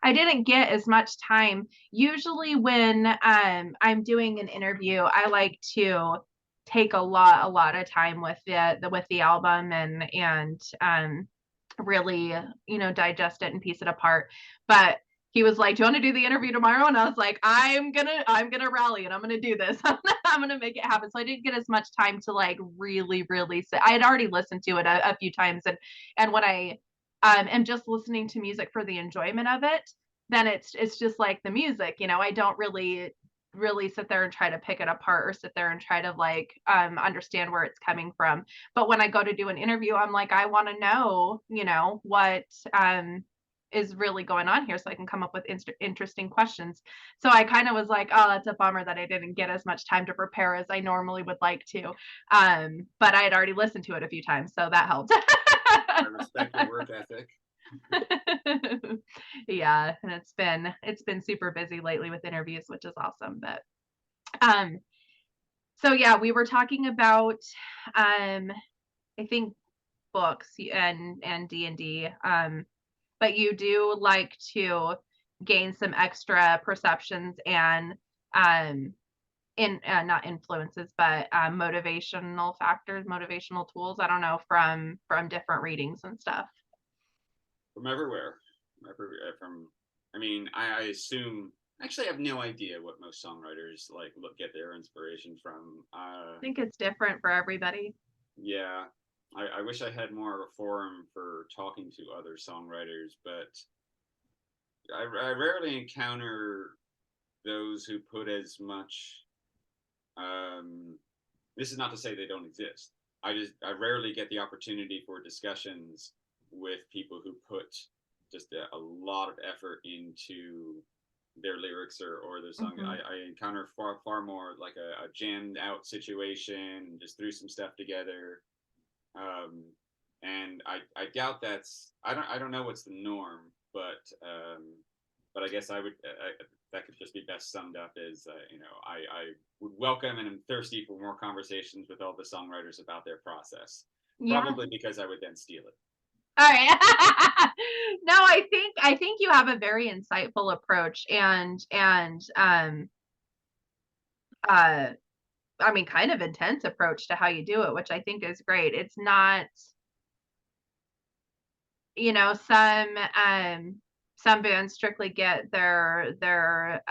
I didn't get as much time. Usually when I'm doing an interview, I like to take a lot of time with the album and really, digest it and piece it apart. But he was like, "Do you want to do the interview tomorrow?" And I was like, I'm gonna rally and I'm gonna do this. I'm gonna make it happen." So I didn't get as much time to like really, really sit. I had already listened to it a few times, and when I am just listening to music for the enjoyment of it, then it's just like the music. I don't really sit there and try to pick it apart or sit there and try to like understand where it's coming from. But when I go to do an interview, I'm like, I want to know, what is really going on here so I can come up with interesting questions. So I kind of was like, oh, that's a bummer that I didn't get as much time to prepare as I normally would like to. But I had already listened to it a few times, so that helped. I respect your work ethic. Yeah, and it's been super busy lately with interviews, which is awesome. But um so yeah, we were talking about um I think books and D&D. But you do like to gain some extra perceptions and um in not influences, but motivational factors, motivational tools, I don't know, from different readings and stuff. From everywhere. From I mean, I assume actually I have no idea what most songwriters like look get their inspiration from. I think it's different for everybody. Yeah. I wish I had more of a forum for talking to other songwriters, but I rarely encounter those who put as much um this is not to say they don't exist. I rarely get the opportunity for discussions with people who put just a lot of effort into their lyrics or their song. Mhm. I encounter far more like a jammed out situation, just threw some stuff together. Um, and I doubt that's I don't know what's the norm, but I guess that could just be best summed up as I would welcome and am thirsty for more conversations with all the songwriters about their process. Yeah. Probably because I would then steal it. All right. No, I think you have a very insightful approach and uh I mean kind of intense approach to how you do it, which I think is great. It's not, some bands strictly get their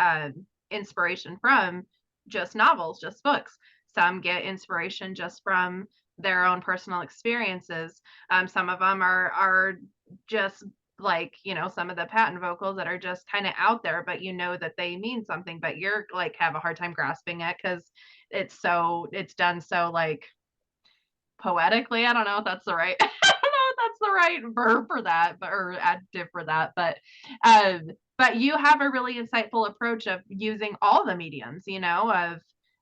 inspiration from just novels, just books. Some get inspiration just from their own personal experiences. Some of them are just like, some of the patent vocals that are just kind of out there, but you know that they mean something, but you're like have a hard time grasping it because it's done so like poetically. I don't know if that's the right I don't know if that's the right verb for that, but or adjective for that, but you have a really insightful approach of using all the mediums, of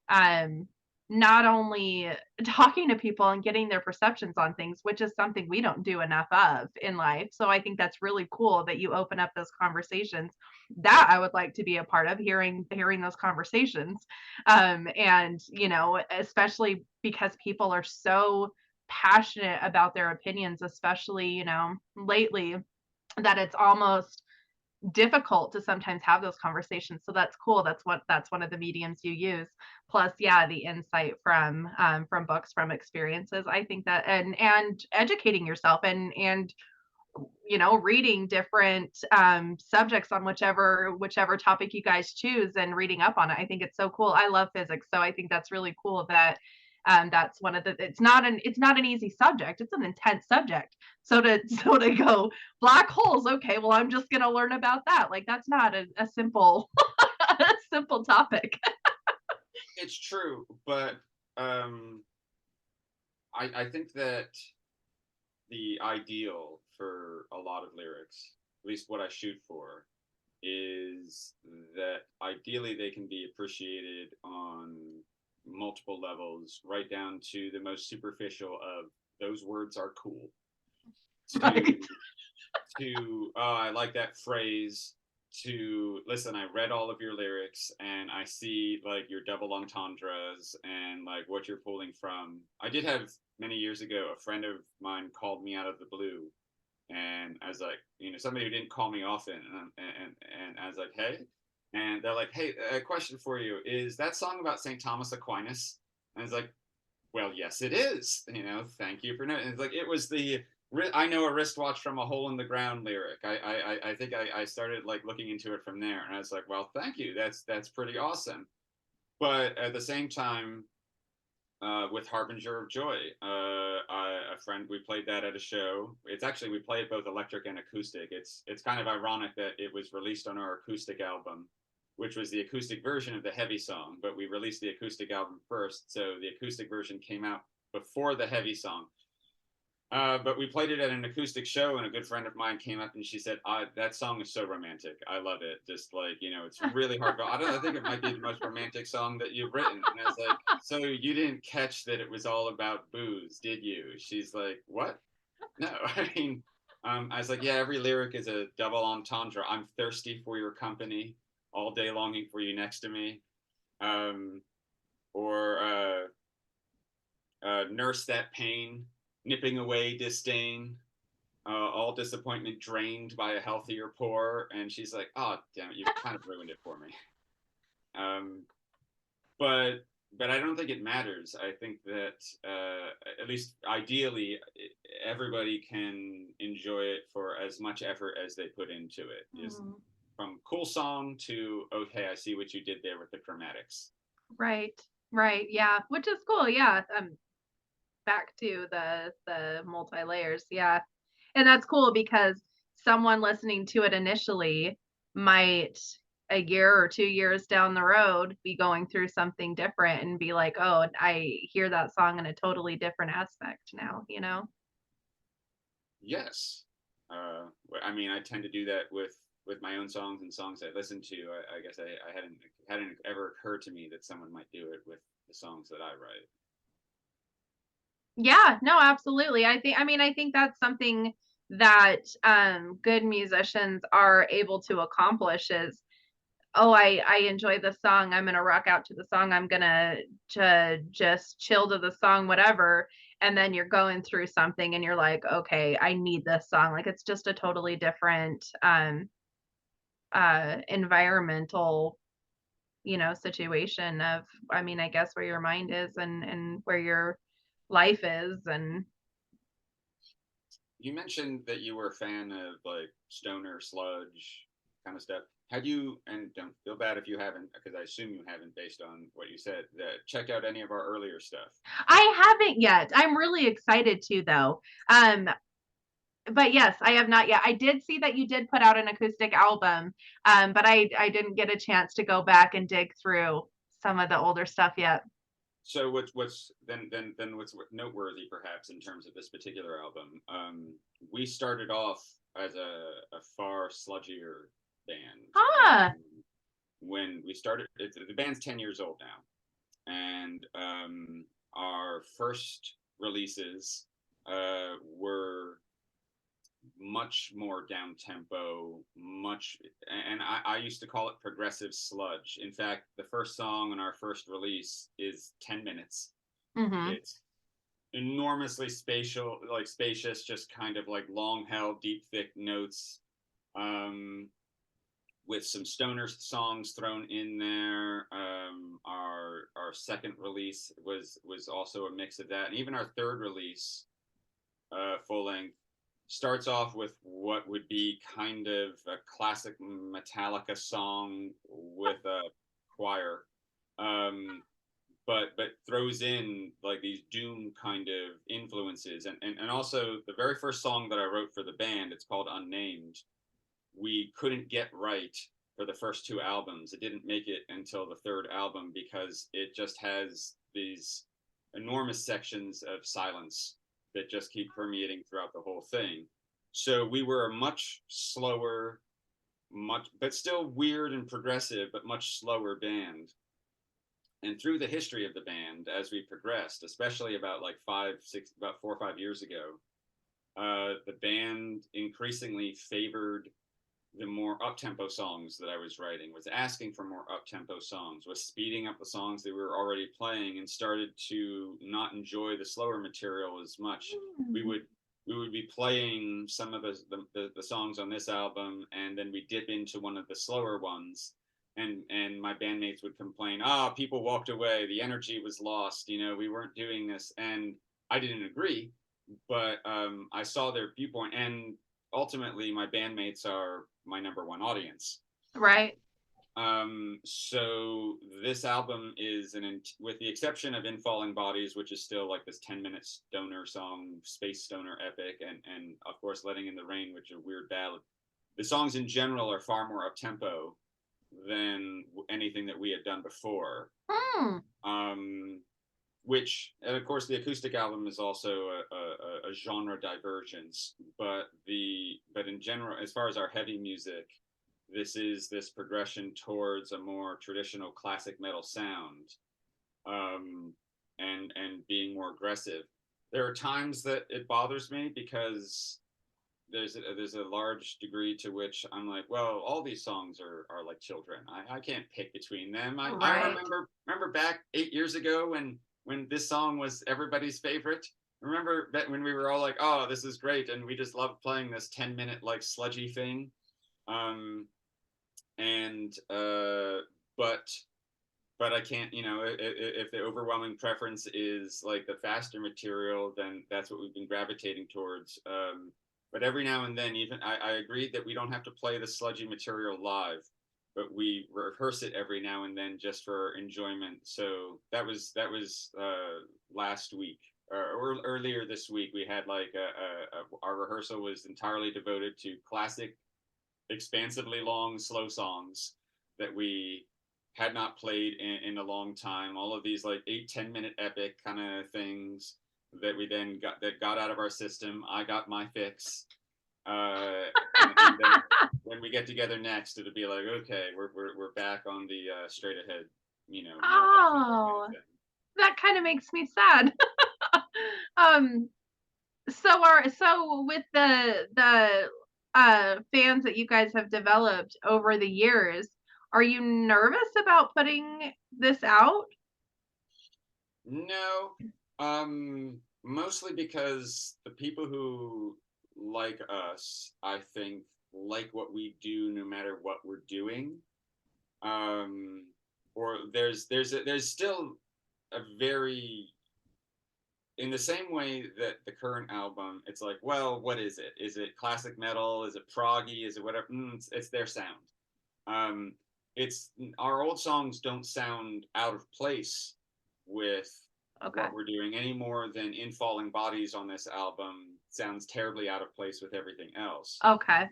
um not only talking to people and getting their perceptions on things, which is something we don't do enough of in life. So I think that's really cool that you open up those conversations that I would like to be a part of, hearing those conversations. And especially because people are so passionate about their opinions, especially, lately, that it's almost difficult to sometimes have those conversations. So that's cool. That's one of the mediums you use. Plus, yeah, the insight from books, from experiences. I think that and educating yourself and reading different subjects on whichever topic you guys choose and reading up on it. I think it's so cool. I love physics, so I think that's really cool that that's one of the it's not an easy subject. It's an intense subject. So to so to go black holes, okay, well I'm just gonna learn about that. Like that's not a simple a simple topic. It's true, but um, I think that the ideal for a lot of lyrics, at least what I shoot for, is that ideally they can be appreciated on multiple levels, right down to the most superficial of those words are cool, Right. to I like that phrase, to listen, I read all of your lyrics and I see like your double entendres and like what you're pulling from. I did have many years ago a friend of mine called me out of the blue and I was like, somebody who didn't call me often, and I was like, hey, and they're like, hey, a question for you: is that song about St. Thomas Aquinas? And I was like, well, yes, it is. Thank you for knowing. It's like it was the I know a wristwatch from a hole in the ground lyric. I think I started like looking into it from there, and I was like, well, thank you. That's pretty awesome. But at the same time, with Harbinger of Joy, a friend, we played that at a show. It's actually, we play it both electric and acoustic. It's kind of ironic that it was released on our acoustic album, which was the acoustic version of the heavy song, but we released the acoustic album first, so the acoustic version came out before the heavy song. But we played it at an acoustic show, and a good friend of mine came up and she said, "That song is so romantic. I love it. Just like it's really hard. I think it might be the most romantic song that you've written." And I was like, "So you didn't catch that it was all about booze, did you?" She's like, "What? No." I mean, I was like, "Yeah, every lyric is a double entendre. I'm thirsty for your company, all day longing for you next to me." Um, or nurse that pain, nipping away disdain, all disappointment drained by a healthier pour. And she's like, "Oh, damn it, you've kind of ruined it for me." Um, but but I don't think it matters. I think that at least ideally, everybody can enjoy it for as much effort as they put into it. Is Mm. from cool song to, okay, I see what you did there with the chromatics. Right. Right. Yeah. Which is cool. Yeah. Back to the multi layers. Yeah. And that's cool because someone listening to it initially might a year or 2 years down the road be going through something different and be like, oh, I hear that song in a totally different aspect now, you know? Yes. I mean, I tend to do that with my own songs and songs I listen to. I guess I hadn't ever occurred to me that someone might do it with the songs that I write. Yeah, no, absolutely. I think that's something that good musicians are able to accomplish is, oh, I enjoy the song. I'm gonna rock out to the song. I'm gonna to just chill to the song, whatever. And then you're going through something and you're like, okay, I need this song. Like it's just a totally different environmental, situation of, I guess where your mind is and where your life is and You mentioned that you were a fan of like stoner sludge kind of stuff. Had you, and don't feel bad if you haven't, because I assume you haven't based on what you said, that checked out any of our earlier stuff? I haven't yet. I'm really excited to though. But yes, I have not yet. I did see that you did put out an acoustic album, but I didn't get a chance to go back and dig through some of the older stuff yet. So what's noteworthy perhaps in terms of this particular album? We started off as a far sludgier band, Huh. when we started. The band's 10 years old now, and our first releases were much more down tempo, much, and I used to call it progressive sludge. In fact, the first song on our first release is 10 minutes. Mhm. It's enormously spatial, like spacious, just kind of like long held, deep, thick notes, um, with some stoner songs thrown in there. Our second release was also a mix of that, and even our third release, full length, starts off with what would be kind of a classic Metallica song with a choir, um, but throws in like these doom kind of influences, and also the very first song that I wrote for the band, it's called Unnamed. We couldn't get right for the first two albums. It didn't make it until the third album because it just has these enormous sections of silence that just keep permeating throughout the whole thing. So we were a much slower, much but still weird and progressive, but much slower band. And through the history of the band, as we progressed, especially about like about 4 or 5 years ago, the band increasingly favored the more up-tempo songs that I was writing, was asking for more up-tempo songs, was speeding up the songs that we were already playing, and started to not enjoy the slower material as much. We Mm. would we would be playing some of the songs on this album, and then we dip into one of the slower ones, and my bandmates would complain, people walked away, the energy was lost, we weren't doing this, and I didn't agree, but I saw their viewpoint, and ultimately my bandmates are my number one audience. Right. So this album is with the exception of In Falling Bodies, which is still like this 10-minute stoner song, space stoner epic, and of course Letting in the Rain, which is a weird ballad. The songs in general are far more up tempo than anything that we had done before. Which, and of course, the acoustic album is also a genre divergence, but in general, as far as our heavy music, this is this progression towards a more traditional classic metal sound, and being more aggressive. There are times that it bothers me because there's a large degree to which I'm like, well, all these songs are like children. I can't pick between them. I remember back 8 years ago when this song was everybody's favorite. Remember when we were all like, oh, this is great, and we just loved playing this 10-minute like sludgy thing. But I can't, if the overwhelming preference is like the faster material, then that's what we've been gravitating towards. But every now and then, even I agreed that we don't have to play the sludgy material live, but we rehearse it every now and then just for enjoyment. So that was last week or earlier this week. We had like our rehearsal was entirely devoted to classic, expansively long, slow songs that we had not played in a long time. All of these like 8-10 minute epic kind of things that we then got out of our system. I got my fix. And then when we get together next, it'll be like, okay, we're back on the straight ahead, Oh, that kind of makes me sad. So with the fans that you guys have developed over the years, are you nervous about putting this out? No, mostly because the people who like us, I think, like what we do no matter what we're doing. Or there's still a very, in the same way that the current album, it's like, well, what is it? Is it classic metal? Is it proggy? Is it whatever? It's their sound. It's our old songs don't sound out of place with what we're doing any more than In Falling Bodies on this album sounds terribly out of place with everything else. Okay.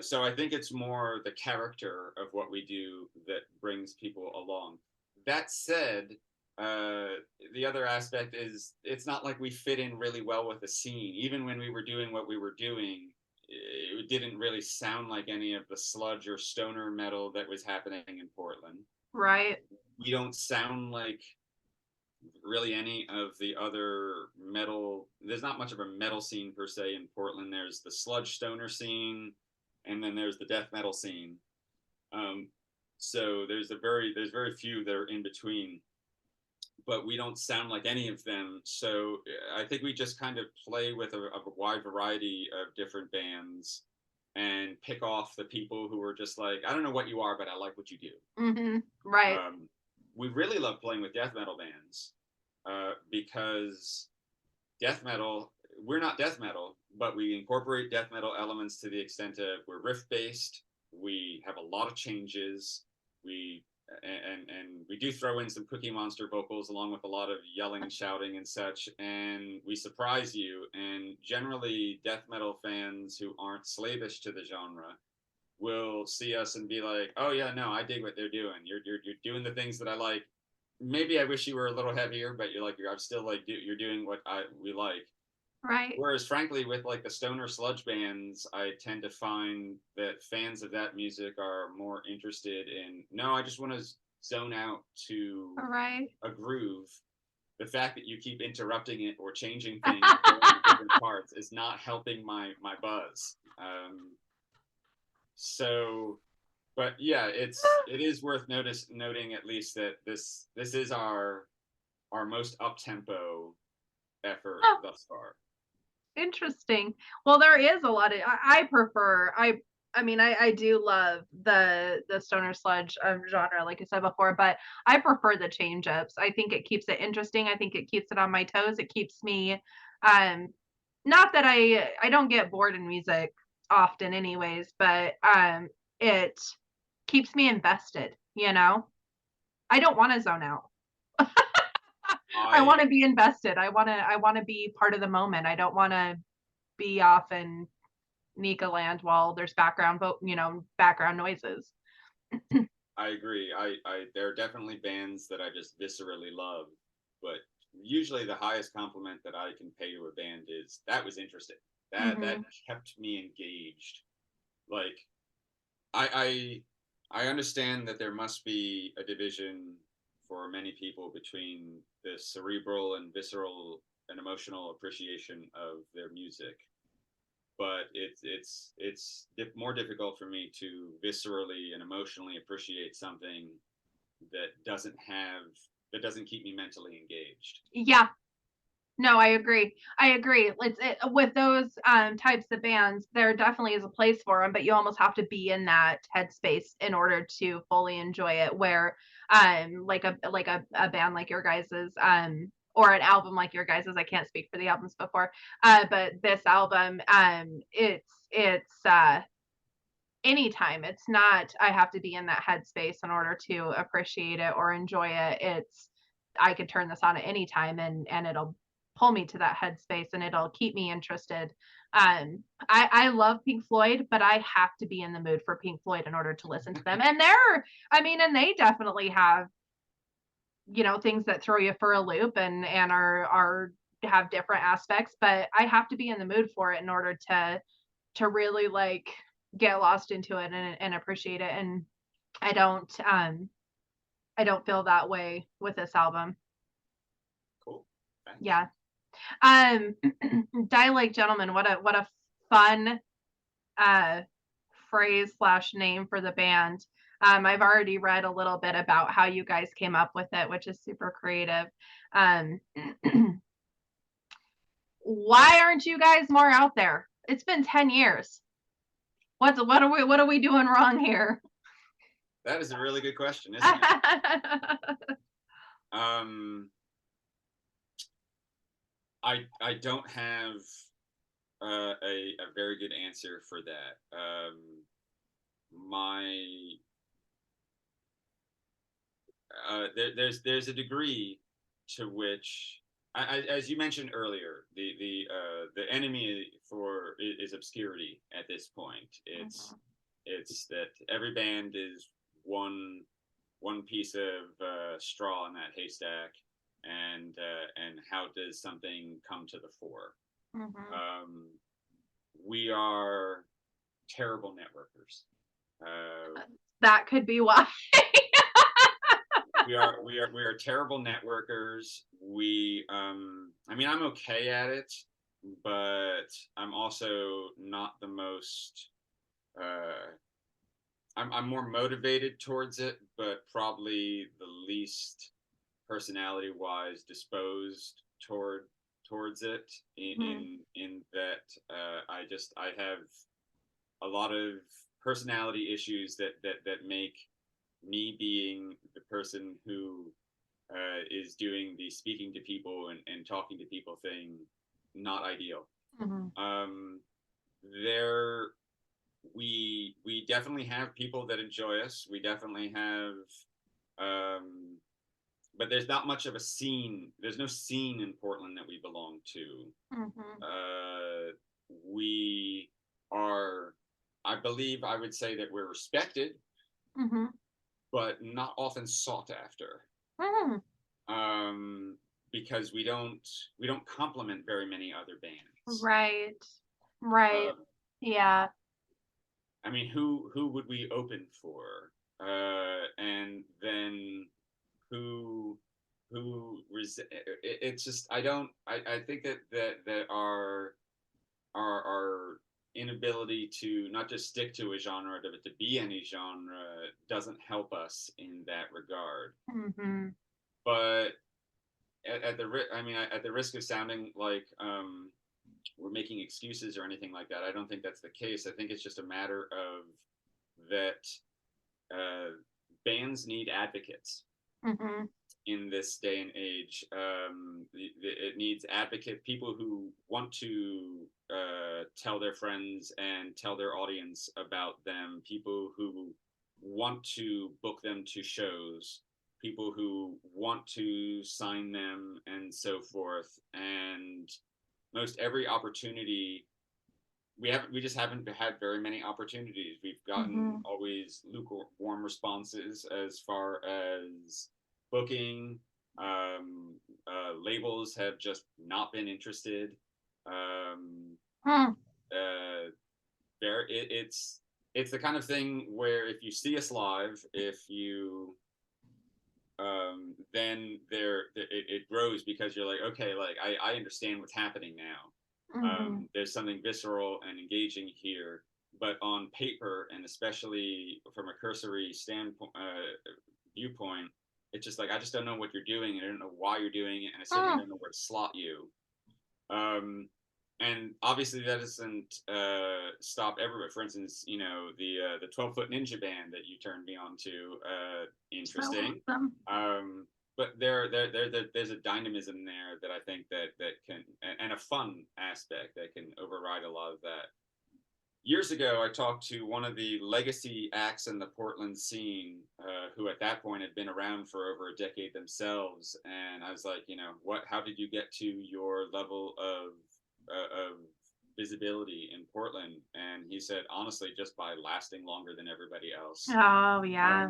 So I think it's more the character of what we do that brings people along. That said, the other aspect is it's not like we fit in really well with the scene. Even when we were doing what we were doing, it didn't really sound like any of the sludge or stoner metal that was happening in Portland. Right. We don't sound like really any of the other metal. There's not much of a metal scene per se in Portland. There's the sludge stoner scene, and then there's the death metal scene. So there's very few that are in between, but we don't sound like any of them. So I think we just kind of play with a wide variety of different bands and pick off the people who are just like, I don't know what you are, but I like what you do. Mm-hmm. Right. We really love playing with death metal bands because death metal, we're not death metal, but we incorporate death metal elements to the extent of we're riff based. We have a lot of changes. We do throw in some Cookie Monster vocals along with a lot of yelling, shouting, and such, and we surprise you. And generally, death metal fans who aren't slavish to the genre will see us and be like, "Oh yeah, no, I dig what they're doing. You're doing the things that I like. Maybe I wish you were a little heavier, but I'm still like you're doing what we like." Right. Whereas, frankly, with like the stoner sludge bands, I tend to find that fans of that music are more interested in, no, I just want to zone out to a groove. The fact that you keep interrupting it or changing things in different parts is not helping my buzz. So, but yeah, it is worth noting at least that this is our most up tempo effort Oh, thus far. interesting. Well, there is a lot of I prefer I mean I do love the stoner sludge genre like I said before, but I prefer the change ups. I think it keeps it interesting. I think it keeps it on my toes. It keeps me um not that I don't get bored in music often anyways, but it keeps me invested, you know? I don't want to zone out. I I want to be invested. I want to be part of the moment. I don't want to be off in Nika land while there's background noises. I agree. I there are definitely bands that I just viscerally love, but usually the highest compliment that I can pay to a band is that was interesting. That Mhm. kept me engaged. Like I understand that there must be a division for many people between the cerebral and visceral and emotional appreciation of their music, but it's more difficult for me to viscerally and emotionally appreciate something that doesn't keep me mentally engaged. Yeah. No, I agree. I agree. With those types of bands, there definitely is a place for them, but you almost have to be in that headspace in order to fully enjoy it. Where like a band like your guys's or an album like your guys's, I can't speak for the albums before, but this album it's anytime. It's not I have to be in that headspace in order to appreciate it or enjoy it. It's I could turn this on at any time and it'll pull me to that headspace and it'll keep me interested. I love Pink Floyd, but I have to be in the mood for Pink Floyd in order to listen to them. And and they definitely have, things that throw you for a loop and are have different aspects, but I have to be in the mood for it in order to really like get lost into it and appreciate it. And I don't um I don't feel that way with this album. Cool. Thanks. Yeah. Um Die Like Gentlemen, what a fun uh phrase slash name for the band. I've already read a little bit about how you guys came up with it, which is super creative. Um why aren't you guys more out there? It's been 10 years. What are we doing wrong here? That is a really good question, isn't it? Um, I don't have a very good answer for that. My there's a degree to which as you mentioned earlier, the enemy is obscurity at this point. It's that every band is one one piece of straw in that haystack, and how does something come to the fore? Mhm. Um, we are terrible networkers. Uh, That could be why. we are terrible networkers. I mean, I'm okay at it, but I'm also not the most uh I'm more motivated towards it, but probably the least personality wise disposed towards it, Mhm. in that I have a lot of personality issues that make me being the person who is doing the speaking to people and talking to people thing not ideal. Mhm. Um, there we definitely have people that enjoy us. We definitely have, um, but there's not much of a scene. There's no scene in Portland that we belong to. Mhm. We are, I believe, I would say that we're respected, Mhm. but not often sought after. Mhm. Um, because we don't complement very many other bands. Right. Right. Uh, Yeah. I mean, who would we open for? And then who it's just I think that our inability to not just stick to a genre but to be any genre doesn't help us in that regard. Mhm. But I mean, at the risk of sounding like we're making excuses or anything like that, I don't think that's the case. I think it's just a matter of that bands need advocates Hmm. in this day and age. It needs advocate people who want to tell their friends and tell their audience about them, people who want to book them to shows, people who want to sign them, and so forth. And most every opportunity we just haven't had very many opportunities. We've gotten Hmm. always lukewarm responses as far as booking. Labels have just not been interested. Um, Hmm. uh, it's the kind of thing where if you see us live, if you then it grows because you're like, okay, like I understand what's happening now. Hmm. There's something visceral and engaging here, but on paper, and especially from a cursory standpoint viewpoint, it's just like I just don't know what you're doing, and I don't know why you're doing it, and I certainly Hmm. don't know where to slot you. And obviously that doesn't stop everywhere. For instance, you know, the 12-foot ninja band that you turned me on to, So interesting. awesome. But there's a dynamism there that I think that can, and a fun aspect that can override a lot of that. Years ago, I talked to one of the legacy acts in the Portland scene, who at that point had been around for over a decade themselves, and I was like, you know, what? How did you get to your level of visibility in Portland? And he said, honestly, just by lasting longer than everybody else. Oh yeah.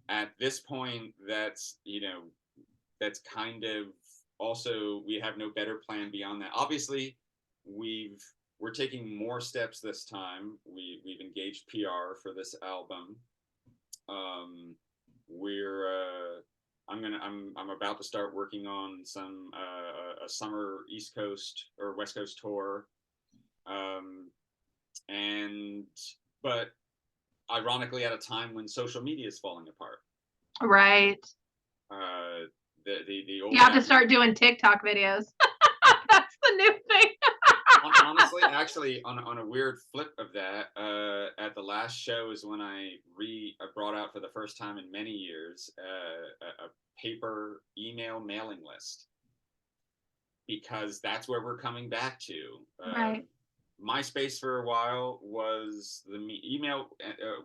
At this point, that's, you know, that's kind of also, we have no better plan beyond that. Obviously, we're taking more steps this time. We've engaged PR for this album. We're I'm about to start working on some a summer East Coast or West Coast tour. Um, and but ironically, at a time when social media is falling apart. Right. Uh, the You old have to adage. start doing TikTok videos. That's the new thing. Honestly, actually, on a weird flip of that, at the last show is when I brought out for the first time in many years a paper email mailing list, because that's where we're coming back to. Right. MySpace for a while was email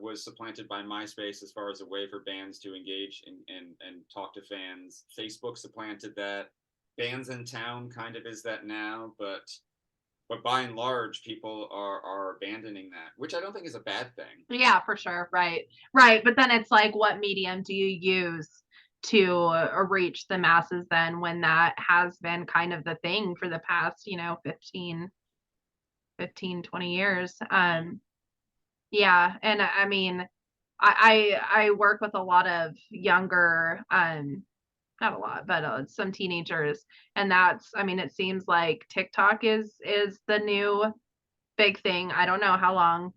was supplanted by MySpace as far as a way for bands to engage and talk to fans. Facebook supplanted that. Bands in Town kind of is that now, but by and large, people are abandoning that, which I don't think is a bad thing. Yeah, for sure. Right. Right. But then it's like, what medium do you use to reach the masses then when that has been kind of the thing for the past, 20 years? Yeah. And I mean, I work with a lot of younger, not a lot, but some teenagers. And that's, I mean, it seems like TikTok is the new big thing. I don't know how long,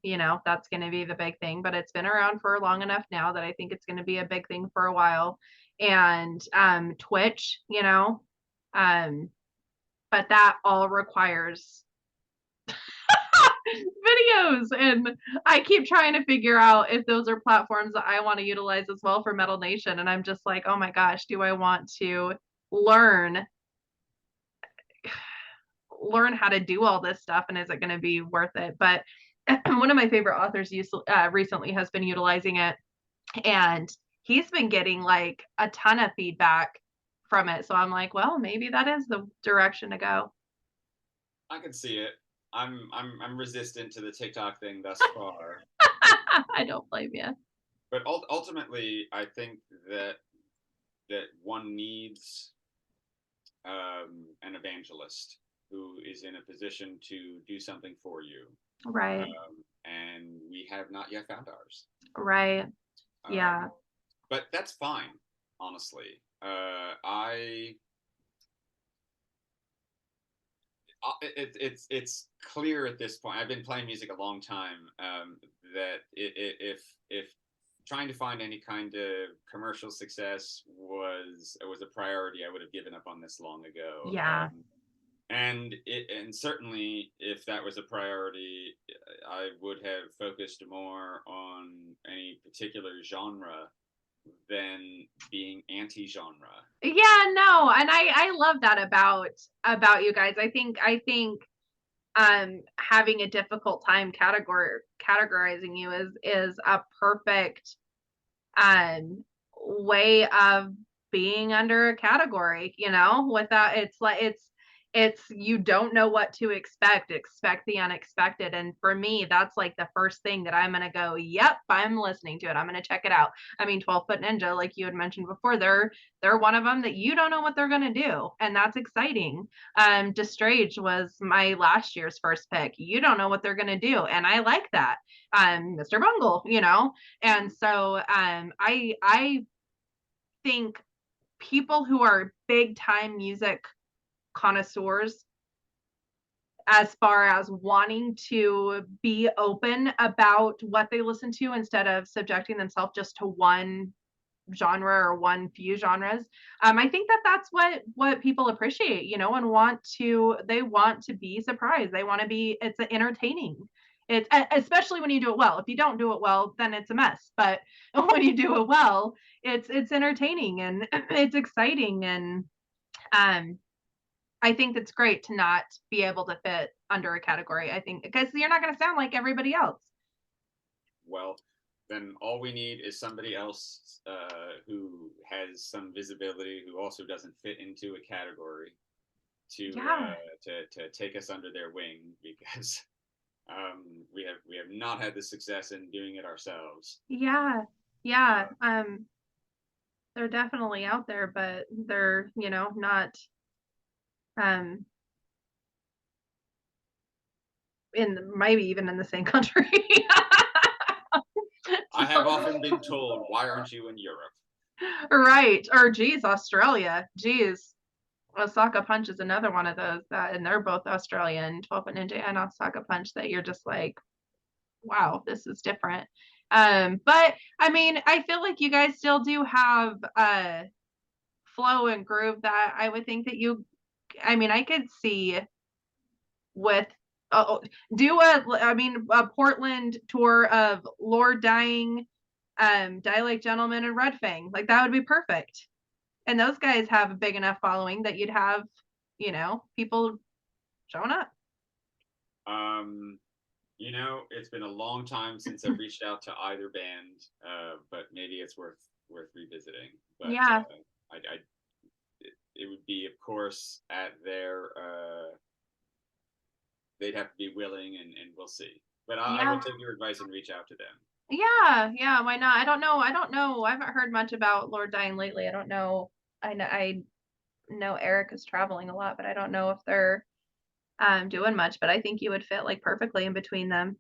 that's going to be the big thing, but it's been around for long enough now that I think it's going to be a big thing for a while. And Twitch, um, but that all requires videos. And I keep trying to figure out if those are platforms that I want to utilize as well for Metal Nation. And I'm just like, oh my gosh, do I want to learn learn how to do all this stuff, and is it going to be worth it? But one of my favorite authors recently has been utilizing it, and he's been getting like a ton of feedback from it. So I'm like, well, maybe that is the direction to go. I can see it. I'm resistant to the TikTok thing thus far, I don't blame you. but ultimately, I think that one needs an evangelist who is in a position to do something for you, Right. and we have not yet found ours. Right. Um, Yeah. but that's fine, honestly. It's clear at this point. I've been playing music a long time, that if trying to find any kind of commercial success was a priority I would have given up on this long ago. Yeah. And certainly if that was a priority, I would have focused more on any particular genre than being anti-genre. Yeah, no, and I love that about you guys. I think having a difficult time categorizing you is a perfect way of being under a category, you know, without it's you don't know what to expect the unexpected. And for me, that's like the first thing that I'm gonna go, yep, I'm listening to it, I'm gonna check it out. I mean, 12 Foot Ninja, like you had mentioned before, they're one of them that you don't know what they're gonna do, and that's exciting. Destrage was my last year's first pick. You don't know what they're gonna do, and I like that. Mr. Bungle, you know. And so I think people who are big time music connoisseurs, as far as wanting to be open about what they listen to instead of subjecting themselves just to one genre or one few genres, I think that that's what people appreciate, you know, and they want to be surprised, they want to be, it's entertaining. It's especially when you do it well. If you don't do it well, then it's a mess, but when you do it well, it's entertaining and it's exciting. And um I think it's great to not be able to fit under a category. I think because you're not going to sound like everybody else. Well, then all we need is somebody else who has some visibility, who also doesn't fit into a category, to Yeah. to take us under their wing, because we have not had the success in doing it ourselves. Yeah. Yeah. They're definitely out there, but they're, you know, not um maybe even in the same country. I have often been told, "Why aren't you in Europe?" Right. Or geez, Australia. Geez. Osaka Punch is another one of those that, and they're both Australian, 12 Foot Ninja and Osaka Punch, that you're just like, wow, this is different. But I mean, I feel like you guys still do have flow and groove that I would think that I mean, I could see with oh, do a Portland tour of Lord Dying, Dialect Gentleman, and Red Fang. Like that would be perfect. And those guys have a big enough following that you'd have, you know, people showing up. Um, you know, it's been a long time since I've reached out to either band, but maybe it's worth revisiting. But Yeah. I it would be, of course, at their they'd have to be willing, and we'll see. But I will Yeah. take your advice and reach out to them. Yeah, yeah, why not? I don't know. I don't know. I haven't heard much about Lord Dying lately. I don't know. I know Eric is traveling a lot, but I don't know if they're doing much, but I think you would fit like perfectly in between them.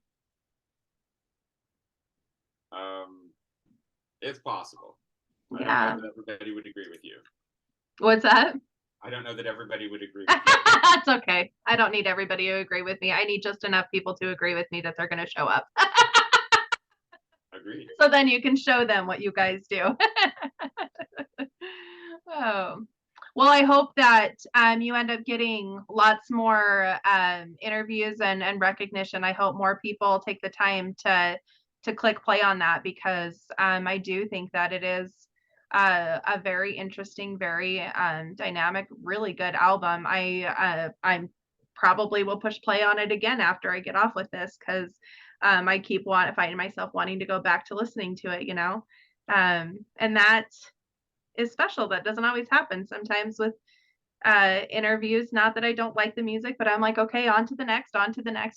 Um, it's possible. I don't know Yeah. that everybody would agree with you. What's that? I don't know that everybody would agree with you. That's okay. I don't need everybody to agree with me. I need just enough people to agree with me that they're going to show up. Agreed. So then you can show them what you guys do. Oh. Well, I hope that you end up getting lots more interviews and recognition. I hope more people take the time to click play on that, because I do think that it is a very interesting, very dynamic, really good album. I probably will push play on it again after I get off with this, because I keep finding myself wanting to go back to listening to it, you know. And that is special. That doesn't always happen. Sometimes with interviews, not that I don't like the music, but I'm like, okay, on to the next,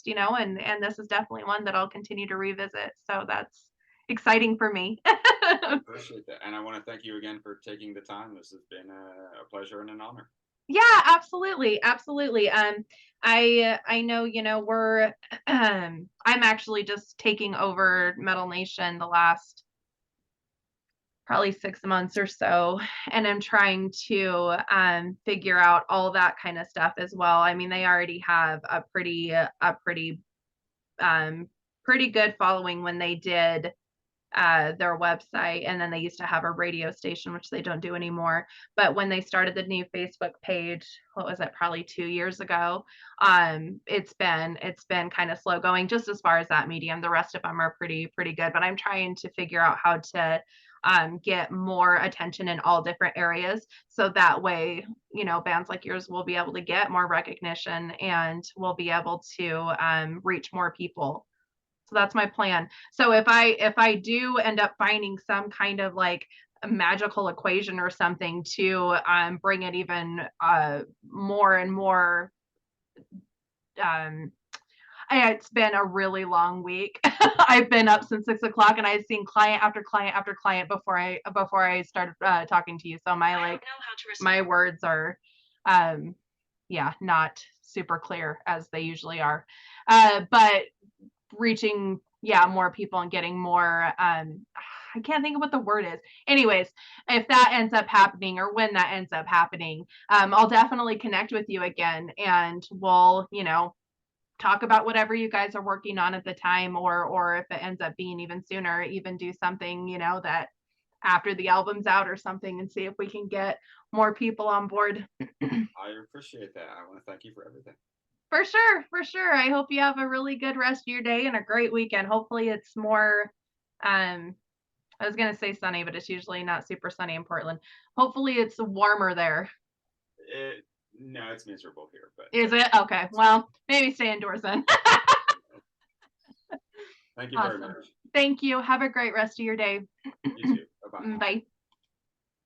you know. And this is definitely one that I'll continue to revisit. So that's exciting for me. I appreciate that, and I want to thank you again for taking the time. This has been a pleasure and an honor. Yeah, absolutely, absolutely. I know, you know, we're I'm actually just taking over Metal Nation the last probably 6 months or so, and I'm trying to figure out all that kind of stuff as well. I mean, they already have a pretty um pretty good following when they did their website, and then they used to have a radio station, which they don't do anymore. But when they started the new Facebook page, what was it, probably 2 years ago, it's been kind of slow going just as far as that medium. The rest of them are pretty good, but I'm trying to figure out how to get more attention in all different areas, so that way, bands like yours will be able to get more recognition and will be able to reach more people. So that's my plan. So if I do end up finding some kind of like a magical equation or something to bring it even more and more, um, it's been a really long week. I've been up since 6 o'clock, and I've seen client after client after client before I started talking to you. So my words are, yeah, not super clear as they usually are. But reaching, yeah, more people and getting more, I can't think of what the word is. Anyways, if that ends up happening, or when that ends up happening, I'll definitely connect with you again, and we'll, talk about whatever you guys are working on at the time, or if it ends up being even sooner, even do something, that after the album's out or something, and see if we can get more people on board. I appreciate that. I want to thank you for everything. For sure, for sure. I hope you have a really good rest of your day and a great weekend. Hopefully it's more, um I was gonna say sunny, but it's usually not super sunny in Portland. Hopefully it's warmer there. No, it's miserable here, but Is it? Okay. Well, maybe stay indoors then. thank you very Awesome. much. Thank you. Have a great rest of your day. You too. Bye bye. Bye.